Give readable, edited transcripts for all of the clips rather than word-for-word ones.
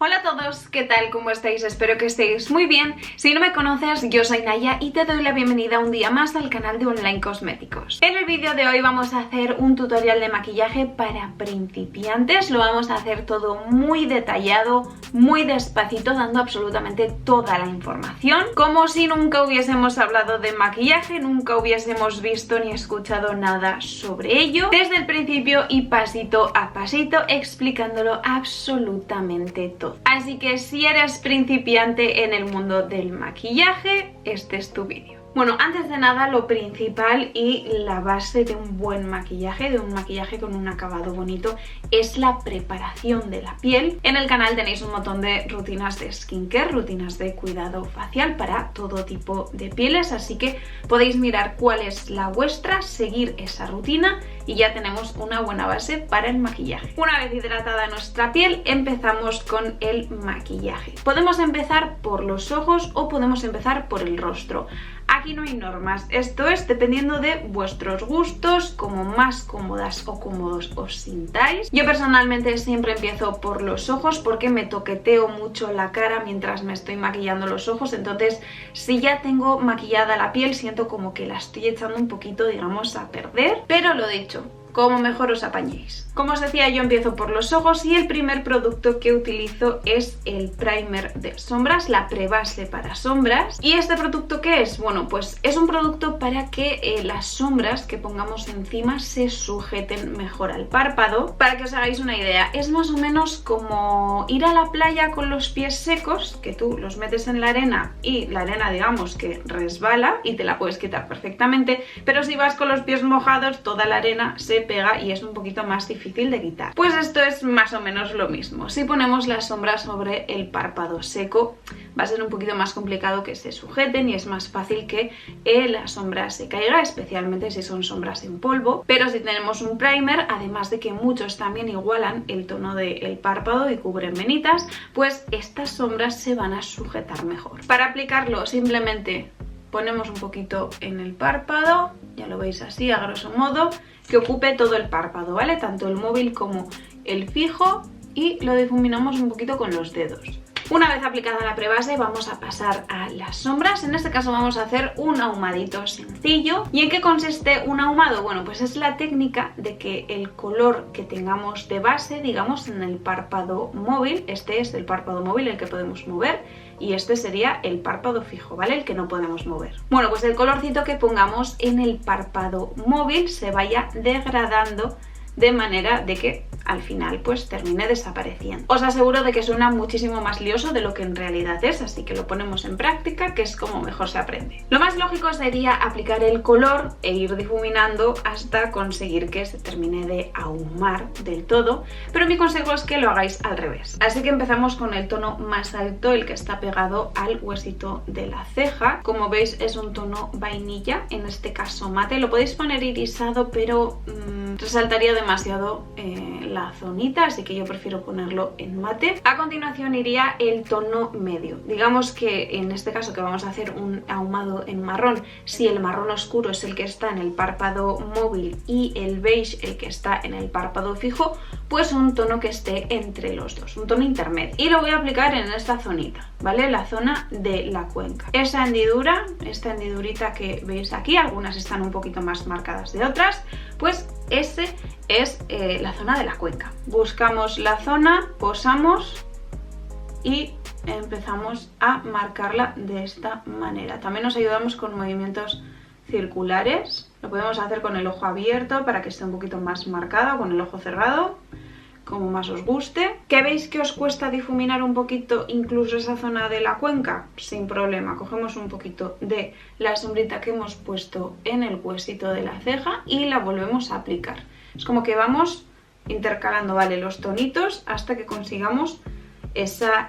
Hola a todos, ¿qué tal? ¿Cómo estáis? Espero que estéis muy bien. Si no me conoces, yo soy Naya y te doy la bienvenida un día más al canal de Online Cosméticos. En el vídeo de hoy vamos a hacer un tutorial de maquillaje para principiantes. Lo vamos a hacer todo muy detallado, muy despacito, dando absolutamente toda la información. Como si nunca hubiésemos hablado de maquillaje, nunca hubiésemos visto ni escuchado nada sobre ello. Desde el principio y pasito a pasito, explicándolo absolutamente todo. Así que si eres principiante en el mundo del maquillaje, este es tu vídeo. Bueno, antes de nada, lo principal y la base de un buen maquillaje, de un maquillaje con un acabado bonito, es la preparación de la piel. En el canal tenéis un montón de rutinas de skincare, rutinas de cuidado facial para todo tipo de pieles, así que podéis mirar cuál es la vuestra, seguir esa rutina y ya tenemos una buena base para el maquillaje. Una vez hidratada nuestra piel, empezamos con el maquillaje. Podemos empezar por los ojos o podemos empezar por el rostro. Aquí no hay normas, esto es dependiendo de vuestros gustos, como más cómodas o cómodos os sintáis. Yo personalmente siempre empiezo por los ojos porque me toqueteo mucho la cara mientras me estoy maquillando los ojos, entonces si ya tengo maquillada la piel siento como que la estoy echando un poquito, digamos, a perder, pero lo dicho, como mejor os apañéis. Como os decía, yo empiezo por los ojos y el primer producto que utilizo es el primer de sombras, la prebase para sombras. ¿Y este producto qué es? Bueno, pues es un producto para que las sombras que pongamos encima se sujeten mejor al párpado. Para que os hagáis una idea, es más o menos como ir a la playa con los pies secos, que tú los metes en la arena y la arena, digamos, que resbala y te la puedes quitar perfectamente, pero si vas con los pies mojados, toda la arena se pega y es un poquito más difícil de quitar. Pues esto es más o menos lo mismo. Si ponemos la sombra sobre el párpado seco, va a ser un poquito más complicado que se sujeten y es más fácil que la sombra se caiga, especialmente si son sombras en polvo. Pero si tenemos un primer, además de que muchos también igualan el tono del párpado y cubren venitas, pues estas sombras se van a sujetar mejor. Para aplicarlo simplemente ponemos un poquito en el párpado, ya lo veis así a grosso modo, que ocupe todo el párpado, ¿vale? Tanto el móvil como el fijo, y lo difuminamos un poquito con los dedos. Una vez aplicada la prebase vamos a pasar a las sombras. En este caso vamos a hacer un ahumadito sencillo. ¿Y en qué consiste un ahumado? Bueno, pues es la técnica de que el color que tengamos de base, digamos, en el párpado móvil, este es el párpado móvil el que podemos mover y este sería el párpado fijo, ¿vale? El que no podemos mover. Bueno, pues el colorcito que pongamos en el párpado móvil se vaya degradando de manera de que al final pues termine desapareciendo. Os aseguro de que suena muchísimo más lioso de lo que en realidad es, así que lo ponemos en práctica, que es como mejor se aprende. Lo más lógico sería aplicar el color e ir difuminando hasta conseguir que se termine de ahumar del todo, pero mi consejo es que lo hagáis al revés. Así que empezamos con el tono más alto, el que está pegado al huesito de la ceja. Como veis es un tono vainilla, en este caso mate. Lo podéis poner irisado, pero resaltaría demasiado la zonita, así que yo prefiero ponerlo en mate. A continuación iría el tono medio. Digamos que en este caso que vamos a hacer un ahumado en marrón, si el marrón oscuro es el que está en el párpado móvil y el beige el que está en el párpado fijo, pues un tono que esté entre los dos, un tono intermedio. Y lo voy a aplicar en esta zonita, ¿vale? La zona de la cuenca. Esa hendidura, esta hendidurita que veis aquí, algunas están un poquito más marcadas de otras, pues ese es la zona de la cuenca. Buscamos la zona, posamos y empezamos a marcarla de esta manera. También nos ayudamos con movimientos circulares. Lo podemos hacer con el ojo abierto para que esté un poquito más marcado, con el ojo cerrado, como más os guste. ¿Que veis que os cuesta difuminar un poquito incluso esa zona de la cuenca? Sin problema, cogemos un poquito de la sombrita que hemos puesto en el huesito de la ceja y la volvemos a aplicar. Es como que vamos intercalando, ¿vale?, los tonitos hasta que consigamos esa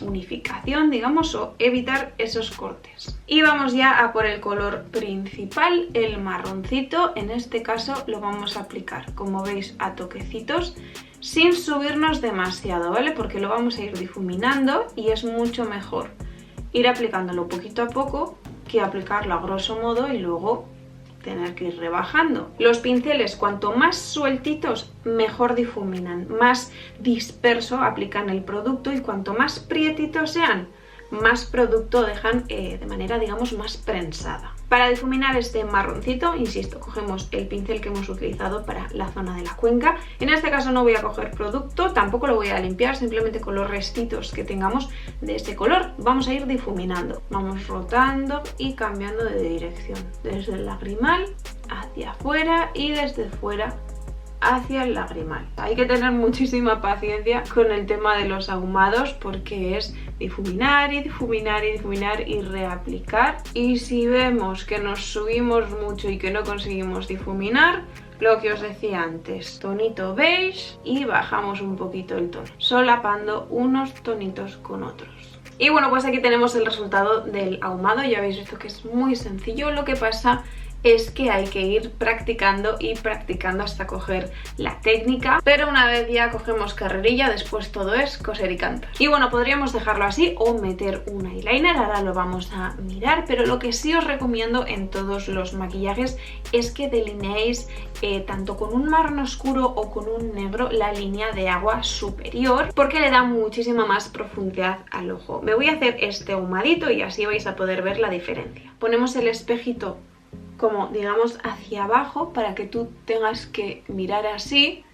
unificación, digamos, o evitar esos cortes. Y vamos ya a por el color principal, el marroncito. En este caso lo vamos a aplicar, como veis, a toquecitos, sin subirnos demasiado, ¿vale? Porque lo vamos a ir difuminando y es mucho mejor ir aplicándolo poquito a poco que aplicarlo a grosso modo y luego tener que ir rebajando. Los pinceles, cuanto más sueltitos, mejor difuminan, más disperso aplican el producto, y cuanto más prietitos sean, más producto dejan de manera, digamos, más prensada. Para difuminar este marroncito, insisto, cogemos el pincel que hemos utilizado para la zona de la cuenca. En este caso no voy a coger producto, tampoco lo voy a limpiar, simplemente con los restitos que tengamos de este color vamos a ir difuminando. Vamos rotando y cambiando de dirección, desde el lagrimal hacia afuera y desde fuera hacia el lagrimal. Hay que tener muchísima paciencia con el tema de los ahumados, porque es difuminar y difuminar y difuminar y reaplicar, y si vemos que nos subimos mucho y que no conseguimos difuminar, lo que os decía antes, tonito beige y bajamos un poquito el tono, solapando unos tonitos con otros. Y bueno, pues aquí tenemos el resultado del ahumado. Ya habéis visto que es muy sencillo, lo que pasa es que hay que ir practicando y practicando hasta coger la técnica, pero una vez ya cogemos carrerilla, después todo es coser y cantar. Y bueno, podríamos dejarlo así o meter un eyeliner, ahora lo vamos a mirar, pero lo que sí os recomiendo en todos los maquillajes es que delineéis tanto con un marrón oscuro o con un negro la línea de agua superior, porque le da muchísima más profundidad al ojo. Me voy a hacer este ahumadito y así vais a poder ver la diferencia. Ponemos el espejito como, digamos, hacia abajo para que tú tengas que mirar así.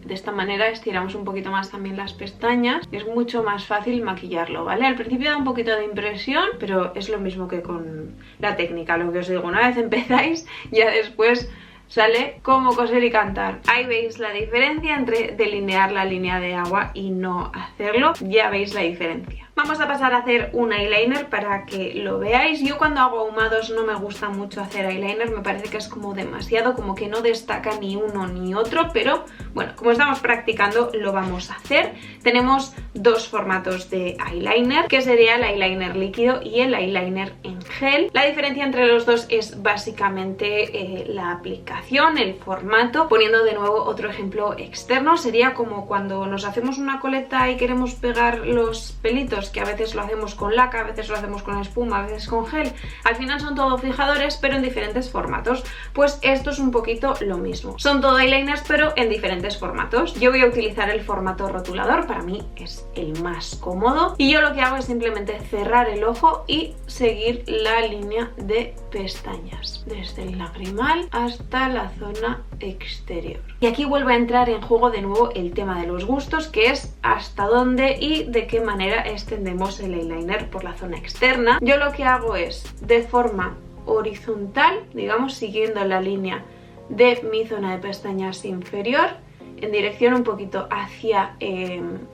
De esta manera estiramos un poquito más también las pestañas y es mucho más fácil maquillarlo, ¿vale? Al principio da un poquito de impresión, pero es lo mismo que con la técnica, lo que os digo, una vez empezáis ya después sale como coser y cantar. Ahí veis la diferencia entre delinear la línea de agua y no hacerlo, ya veis la diferencia. Vamos a pasar a hacer un eyeliner para que lo veáis. Yo cuando hago ahumados no me gusta mucho hacer eyeliner, me parece que es como demasiado, como que no destaca ni uno ni otro, pero bueno, como estamos practicando lo vamos a hacer. Tenemos dos formatos de eyeliner, que sería el eyeliner líquido y el eyeliner en gel. La diferencia entre los dos es básicamente la aplicación, el formato. Poniendo de nuevo otro ejemplo externo, sería como cuando nos hacemos una coleta y queremos pegar los pelitos, que a veces lo hacemos con laca, a veces lo hacemos con espuma, a veces con gel. Al final son todo fijadores, pero en diferentes formatos. Pues esto es un poquito lo mismo. Son todo eyeliners, pero en diferentes formatos. Yo voy a utilizar el formato rotulador, para mí es el más cómodo. Y yo lo que hago es simplemente cerrar el ojo y seguir la línea de pestañas, desde el lagrimal hasta la zona exterior. Y aquí vuelve a entrar en juego de nuevo el tema de los gustos, que es hasta dónde y de qué manera extendemos el eyeliner por la zona externa. Yo lo que hago es de forma horizontal, digamos siguiendo la línea de mi zona de pestañas inferior, en dirección un poquito hacia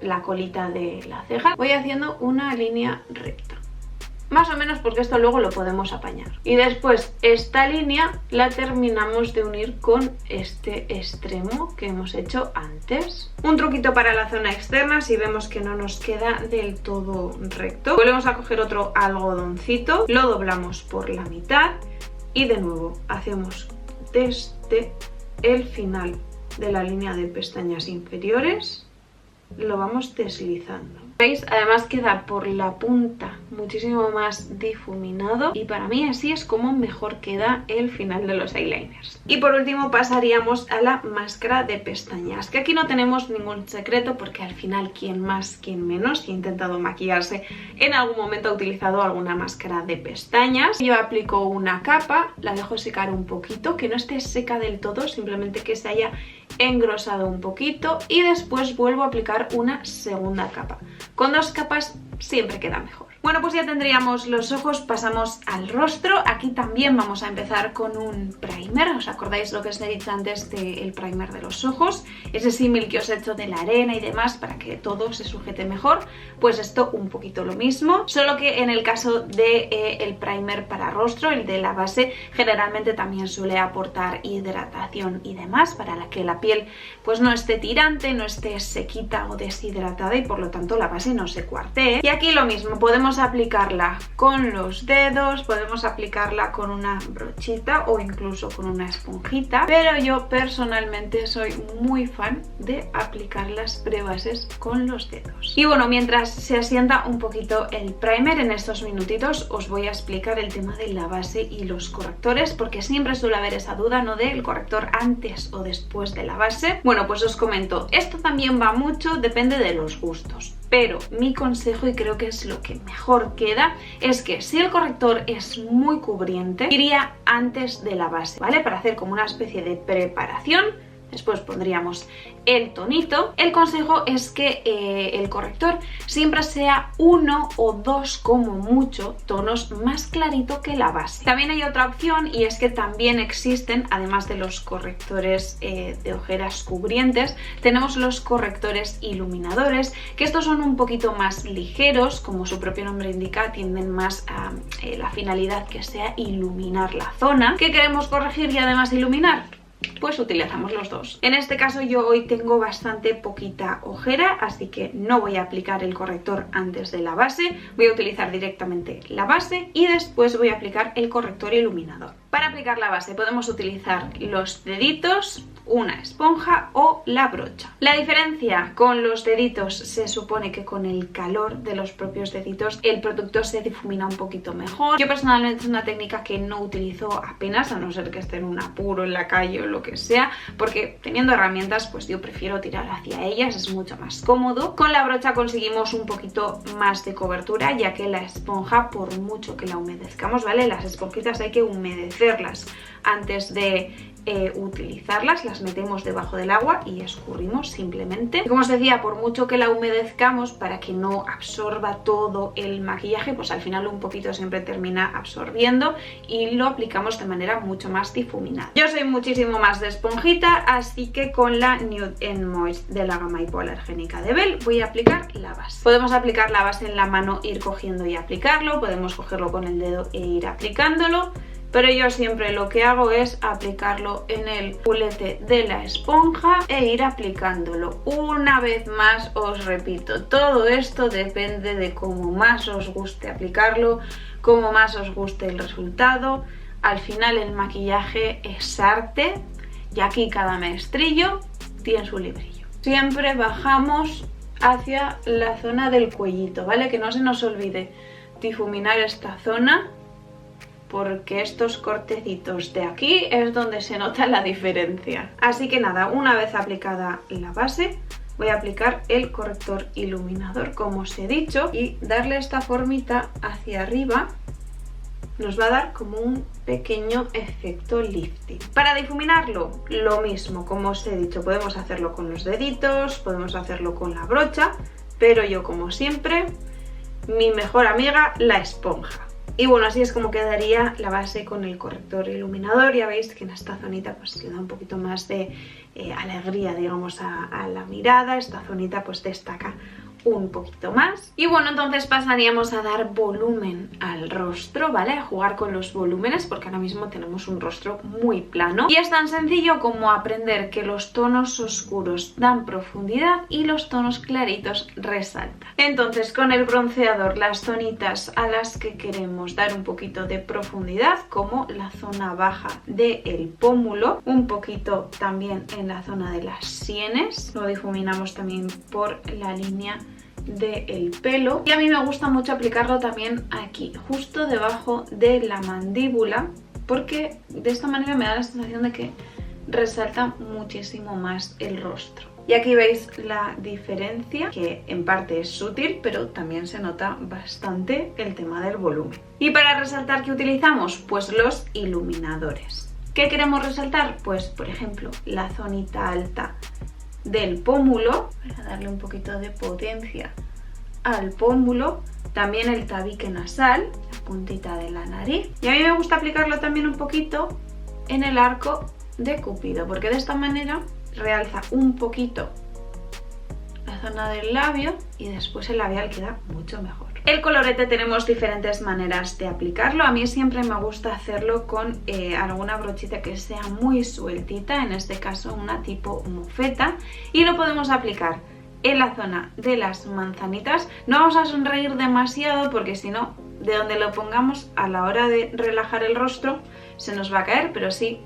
la colita de la ceja, voy haciendo una línea recta. Más o menos, porque esto luego lo podemos apañar. Y después esta línea la terminamos de unir con este extremo que hemos hecho antes. Un truquito para la zona externa, si vemos que no nos queda del todo recto, volvemos a coger otro algodoncito, lo doblamos por la mitad y de nuevo hacemos desde el final de la línea de pestañas inferiores, lo vamos deslizando. ¿Veis? Además queda por la punta muchísimo más difuminado y para mí así es como mejor queda el final de los eyeliners. Y por último pasaríamos a la máscara de pestañas, que aquí no tenemos ningún secreto porque al final quien más, quien menos, si ha intentado maquillarse en algún momento ha utilizado alguna máscara de pestañas. Yo aplico una capa, la dejo secar un poquito, que no esté seca del todo, simplemente que se haya engrosado un poquito y después vuelvo a aplicar una segunda capa. Con dos capas siempre queda mejor. Bueno, pues ya tendríamos los ojos, pasamos al rostro. Aquí también vamos a empezar con un primer. ¿Os acordáis lo que os he dicho antes del primer de los ojos? Ese símil que os he hecho de la arena y demás para que todo se sujete mejor. Pues esto un poquito lo mismo, solo que en el caso de el primer para rostro, el de la base, generalmente también suele aportar hidratación y demás para que la piel pues no esté tirante, no esté sequita o deshidratada y por lo tanto la base no se cuartee. Y aquí lo mismo, podemos Podemos aplicarla con los dedos, podemos aplicarla con una brochita o incluso con una esponjita, pero yo personalmente soy muy fan de aplicar las prebases con los dedos. Y bueno, mientras se asienta un poquito el primer, en estos minutitos os voy a explicar el tema de la base y los correctores, porque siempre suele haber esa duda, ¿no?, del corrector antes o después de la base. Bueno, pues os comento, esto también va mucho, depende de los gustos. Pero mi consejo, y creo que es lo que mejor queda, es que si el corrector es muy cubriente, iría antes de la base, ¿vale? Para hacer como una especie de preparación. Después pondríamos el tonito. El consejo es que el corrector siempre sea 1 o 2 como mucho tonos más clarito que la base. También hay otra opción, y es que también existen, además de los correctores de ojeras cubrientes, tenemos los correctores iluminadores, que estos son un poquito más ligeros, como su propio nombre indica, tienden más a la finalidad que sea iluminar la zona. ¿Qué queremos corregir y además iluminar? Pues utilizamos los dos. En este caso yo hoy tengo bastante poquita ojera, así que no voy a aplicar el corrector antes de la base, voy a utilizar directamente la base y después voy a aplicar el corrector iluminador. Para aplicar la base podemos utilizar los deditos, una esponja o la brocha. La diferencia con los deditos, se supone que con el calor de los propios deditos el producto se difumina un poquito mejor. Yo personalmente es una técnica que no utilizo apenas, a no ser que esté en un apuro en la calle o lo que sea, porque teniendo herramientas pues yo prefiero tirar hacia ellas, es mucho más cómodo. Con la brocha conseguimos un poquito más de cobertura, ya que la esponja, por mucho que la humedezcamos, ¿vale? Las esponjitas hay que humedecerlas antes de utilizarlas, las metemos debajo del agua y escurrimos simplemente. Y como os decía, por mucho que la humedezcamos, para que no absorba todo el maquillaje, pues al final un poquito siempre termina absorbiendo y lo aplicamos de manera mucho más difuminada. Yo soy muchísimo más de esponjita, así que con la Nude and Moist de la gama hipoalergénica de Belle voy a aplicar la base. Podemos aplicar la base en la mano, ir cogiendo y aplicarlo, podemos cogerlo con el dedo e ir aplicándolo, pero yo siempre lo que hago es aplicarlo en el culete de la esponja e ir aplicándolo. Una vez más os repito, todo esto depende de cómo más os guste aplicarlo, cómo más os guste el resultado. Al final el maquillaje es arte y aquí cada maestrillo tiene su librillo. Siempre bajamos hacia la zona del cuellito, ¿vale? Que no se nos olvide difuminar esta zona, porque estos cortecitos de aquí es donde se nota la diferencia. Así que nada, una vez aplicada la base, voy a aplicar el corrector iluminador, como os he dicho, y darle esta formita hacia arriba nos va a dar como un pequeño efecto lifting. Para difuminarlo, lo mismo, como os he dicho, podemos hacerlo con los deditos, podemos hacerlo con la brocha, pero yo, como siempre, mi mejor amiga, la esponja. Y bueno, así es como quedaría la base con el corrector iluminador. Ya veis que en esta zonita pues le da un poquito más de alegría, digamos, a la mirada. Esta zonita pues destaca un poquito más. Y bueno, entonces pasaríamos a dar volumen al rostro, ¿vale? A jugar con los volúmenes, porque ahora mismo tenemos un rostro muy plano. Y es tan sencillo como aprender que los tonos oscuros dan profundidad y los tonos claritos resaltan. Entonces, con el bronceador, las zonitas a las que queremos dar un poquito de profundidad, como la zona baja del pómulo, un poquito también en la zona de las sienes, lo difuminamos también por la línea del pelo, y a mí me gusta mucho aplicarlo también aquí, justo debajo de la mandíbula, porque de esta manera me da la sensación de que resalta muchísimo más el rostro. Y aquí veis la diferencia, que en parte es sutil, pero también se nota bastante el tema del volumen. Y para resaltar, ¿qué utilizamos? Pues los iluminadores. ¿Qué queremos resaltar? Pues por ejemplo la zonita alta del pómulo, para darle un poquito de potencia al pómulo, también el tabique nasal, la puntita de la nariz, y a mí me gusta aplicarlo también un poquito en el arco de Cupido, porque de esta manera realza un poquito la zona del labio y después el labial queda mucho mejor. El colorete tenemos diferentes maneras de aplicarlo. A mí siempre me gusta hacerlo con alguna brochita que sea muy sueltita, en este caso una tipo mofeta, y lo podemos aplicar en la zona de las manzanitas. No vamos a sonreír demasiado porque si no, de donde lo pongamos a la hora de relajar el rostro se nos va a caer, pero sí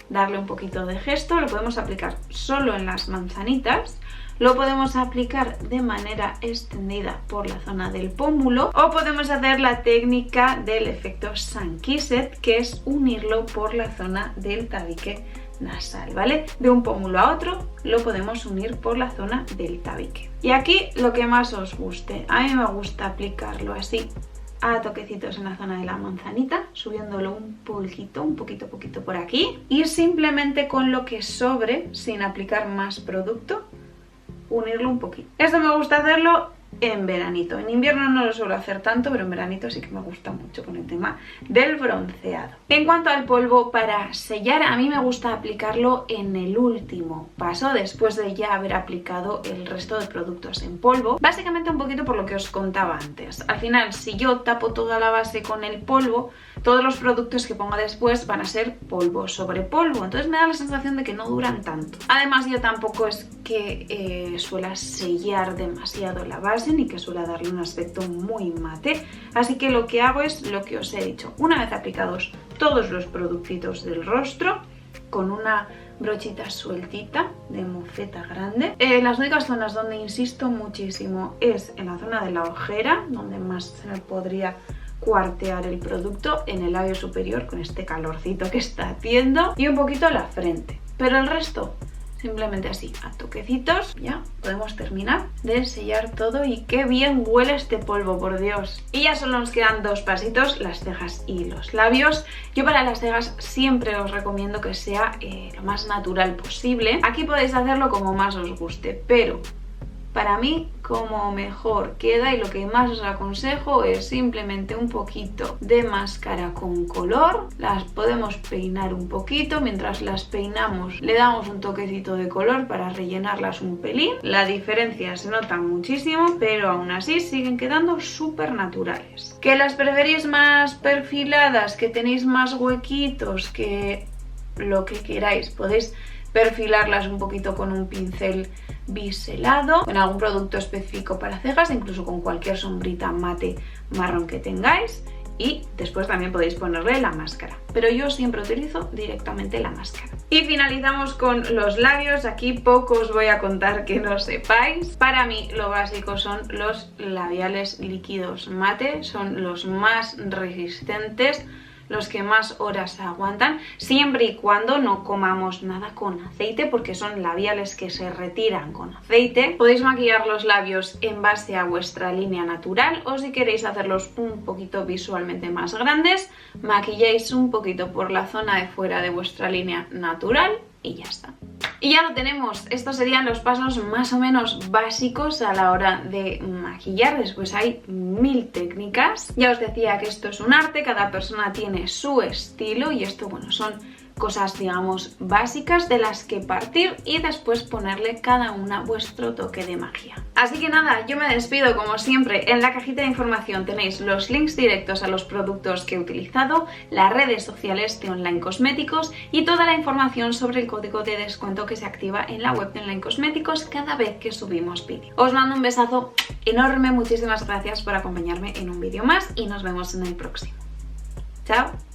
darle un poquito de gesto. Lo podemos aplicar solo en las manzanitas, lo podemos aplicar de manera extendida por la zona del pómulo, o podemos hacer la técnica del efecto Sun-Kissed, que es unirlo por la zona del tabique nasal, ¿vale? De un pómulo a otro lo podemos unir por la zona del tabique. Y aquí lo que más os guste. A mí me gusta aplicarlo así a toquecitos en la zona de la manzanita, subiéndolo un poquito por aquí, y simplemente con lo que sobre, sin aplicar más producto, unirlo un poquito. Esto me gusta hacerlo en veranito. En invierno no lo suelo hacer tanto, pero en veranito sí que me gusta mucho con el tema del bronceado. En cuanto al polvo para sellar, a mí me gusta aplicarlo en el último paso, después de ya haber aplicado el resto de productos en polvo. Básicamente un poquito por lo que os contaba antes. Al final, si yo tapo toda la base con el polvo, todos los productos que ponga después van a ser polvo sobre polvo. Entonces me da la sensación de que no duran tanto. Además, yo tampoco es que suela sellar demasiado la base, ni que suele darle un aspecto muy mate, así que lo que hago es lo que os he dicho. Una vez aplicados todos los productitos del rostro, con una brochita sueltita de mofeta grande, las únicas zonas donde insisto muchísimo es en la zona de la ojera, donde más se me podría cuartear el producto, en el labio superior con este calorcito que está haciendo, y un poquito la frente, pero el resto simplemente así, a toquecitos. Ya podemos terminar de sellar todo, y qué bien huele este polvo, por Dios. Y ya solo nos quedan dos pasitos, las cejas y los labios. Yo para las cejas siempre os recomiendo que sea lo más natural posible. Aquí podéis hacerlo como más os guste, pero para mí, como mejor queda y lo que más os aconsejo es simplemente un poquito de máscara con color. Las podemos peinar un poquito, mientras las peinamos le damos un toquecito de color para rellenarlas un pelín. La diferencia se nota muchísimo, pero aún así siguen quedando súper naturales. ¿Que las preferís más perfiladas, que tenéis más huequitos, que lo que queráis? Podéis perfilarlas un poquito con un pincel biselado, con algún producto específico para cejas, incluso con cualquier sombrita mate marrón que tengáis, y después también podéis ponerle la máscara, pero yo siempre utilizo directamente la máscara. Y finalizamos con los labios. Aquí poco os voy a contar que no sepáis. Para mí lo básico son los labiales líquidos mate, son los más resistentes, los que más horas aguantan, siempre y cuando no comamos nada con aceite, porque son labiales que se retiran con aceite. Podéis maquillar los labios en base a vuestra línea natural, o si queréis hacerlos un poquito visualmente más grandes, maquilláis un poquito por la zona de fuera de vuestra línea natural y ya está. Y ya lo tenemos. Estos serían los pasos más o menos básicos a la hora de maquillar. Después hay 1000 técnicas. Ya os decía que esto es un arte, cada persona tiene su estilo, y esto, bueno, son cosas, digamos, básicas de las que partir y después ponerle cada una vuestro toque de magia. Así que nada, yo me despido como siempre. En la cajita de información tenéis los links directos a los productos que he utilizado, las redes sociales de Online Cosméticos y toda la información sobre el código de descuento que se activa en la web de Online Cosméticos cada vez que subimos vídeo. Os mando un besazo enorme, muchísimas gracias por acompañarme en un vídeo más y nos vemos en el próximo. ¡Chao!